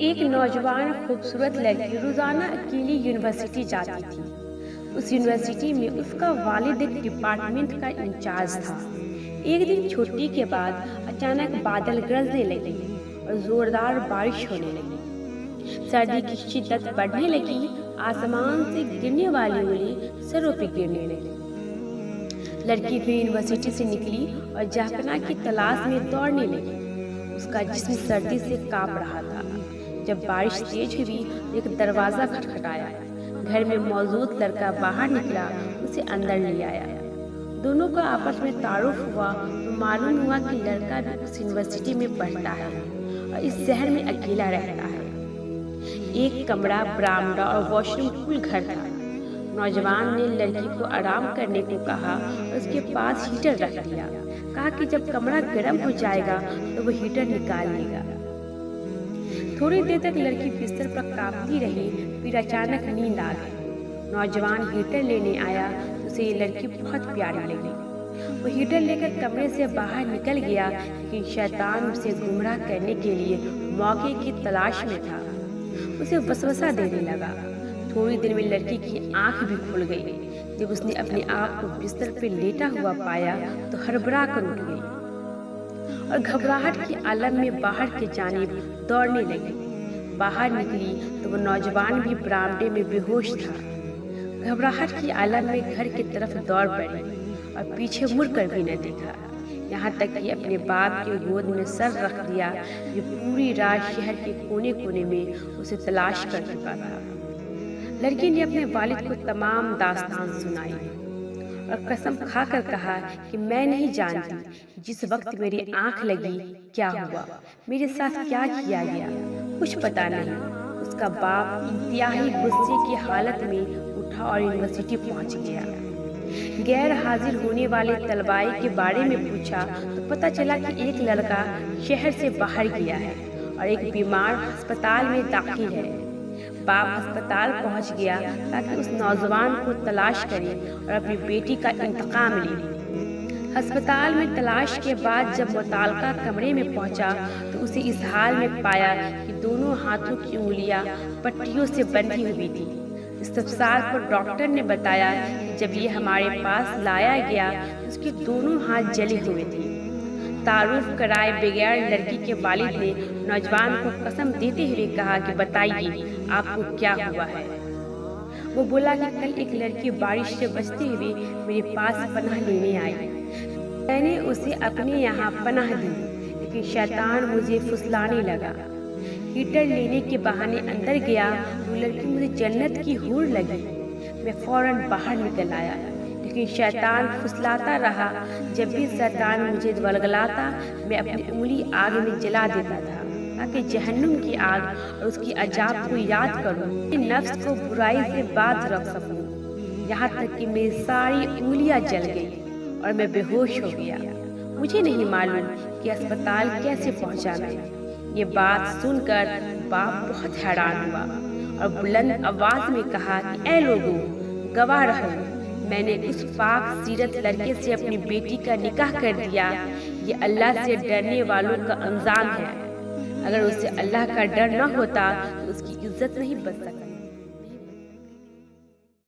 ایک نوجوان خوبصورت لڑکی روزانہ اکیلی یونیورسٹی جاتی تھی۔ اس یونیورسٹی میں اس کا والد ایک ڈپارٹمنٹ کا انچارج تھا۔ ایک دن چھٹی کے بعد اچانک بادل گرجنے لگے اور زوردار بارش ہونے لگی۔ سردی کی شدت بڑھنے لگی، آسمان سے گرنے والی اولی سروں پہ گرنے لگی۔ لڑکی پھر یونیورسٹی سے نکلی اور جہپناہ کی تلاش میں دوڑنے لگی۔ اس کا جسم سردی سے کانپ رہا تھا۔ جب بارش تیز ہوئی ایک دروازہ کھٹکھٹایا۔ گھر میں موجود لڑکا باہر نکلا، اسے اندر لے آیا۔ دونوں کا آپس میں تعارف ہوا تو معلوم ہوا کہ لڑکا بھی اس یونیورسٹی میں پڑھتا ہے اور اس شہر میں اکیلا رہتا ہے۔ ایک کمرہ، برآمدہ اور واش روم کل گھر تھا۔ نوجوان نے لڑکی کو آرام کرنے کو کہا اور اس کے پاس ہیٹر رکھ دیا۔ کہا کہ جب کمرہ گرم ہو جائے گا تو وہ ہیٹر نکال لے گا۔ تھوڑی دیر تک لڑکی بستر پر کانپتی رہی، پھر اچانک نیند آ گئی۔ نوجوان ہیٹر لینے آیا تو اسے یہ لڑکی بہت پیاری لگی۔ وہ ہیٹر لے کر کمرے سے باہر نکل گیا، لیکن شیطان اسے گمراہ کرنے کے لیے موقع کی تلاش میں تھا۔ اسے وسوسہ دینے لگا۔ تھوڑی دیر میں لڑکی کی آنکھ بھی کھل گئی۔ جب اس نے اپنے آپ کو بستر پہ لیٹا ہوا پایا تو ہڑبڑا کر اٹھ گئی اور گھبراہٹ کی عالم میں باہر کی جانب دوڑنے لگی۔ باہر نکلی تو وہ نوجوان بھی برآمدے میں بے ہوش تھا۔ گھبراہٹ کی عالم میں گھر کی طرف دوڑ پڑی اور پیچھے مڑ کر بھی نہ دیکھا، یہاں تک کہ اپنے باپ کے گود میں سر رکھ دیا، جو پوری رات شہر کے کونے کونے میں اسے تلاش کر چکا تھا۔ لڑکی نے اپنے والد کو تمام داستان سنائی اور قسم کھا کر کہا کہ میں نہیں جانتی جس وقت میری آنکھ لگی کیا ہوا، میرے ساتھ کیا کیا گیا، کچھ پتا نہیں۔ اس کا باپ انتہائی غصے کی حالت میں اٹھا اور یونیورسٹی پہنچ گیا۔ غیر حاضر ہونے والے طلباء کے بارے میں پوچھا تو پتہ چلا کہ ایک لڑکا شہر سے باہر گیا ہے اور ایک بیمار ہسپتال میں داخل ہے۔ باپ ہسپتال پہنچ گیا تاکہ اس نوجوان کو تلاش کرے اور اپنی بیٹی کا انتقام لے۔ ہسپتال میں تلاش کے بعد جب متعلقہ کمرے میں پہنچا تو اسے اس حال میں پایا کہ دونوں ہاتھوں کی انگلیاں پٹیوں سے بندھی ہوئی تھی۔ استفسار پر ڈاکٹر نے بتایا کہ جب یہ ہمارے پاس لایا گیا تو اس کے دونوں ہاتھ جلے ہوئے تھے۔ تعارف کرائے بغیر لڑکی کے والد نے نوجوان کو قسم دیتے ہوئے کہا کہ بتائیے آپ کو کیا ہوا ہے۔ وہ بولا کہ کل ایک لڑکی بارش سے بچتے ہوئے میرے پاس پناہ لینے آئی۔ میں نے اسے اپنے یہاں پناہ دی، لیکن شیطان مجھے پھسلانے لگا۔ ہیٹر لینے کے بہانے اندر گیا، وہ لڑکی مجھے جنت کی حور لگی۔ میں فوراً باہر نکل آیا، لیکن شیطان پھسلاتا رہا۔ جب بھی شیطان مجھے ولگلاتا میں اپنی انگلی آگ میں جلا دیتا تھا تاکہ جہنم کی آگ اور اس کی عذاب کو یاد کروں، نفس کو برائی سے باز رکھ سکوں، یہاں تک کہ میری ساری انگلیاں جل گئی اور میں بے ہوش ہو گیا۔ مجھے نہیں معلوم کہ اسپتال کیسے پہنچا میں۔ یہ بات سن کر باپ بہت حیران ہوا اور بلند آواز میں کہا کہ اے لوگوں، گواہ رہو، میں نے اس پاک سیرت لڑکے سے اپنی بیٹی کا نکاح کر دیا۔ یہ اللہ سے ڈرنے والوں کا انجام ہے۔ اگر اسے اللہ کا ڈر نہ ہوتا تو اس کی عزت نہیں بچ سکتی۔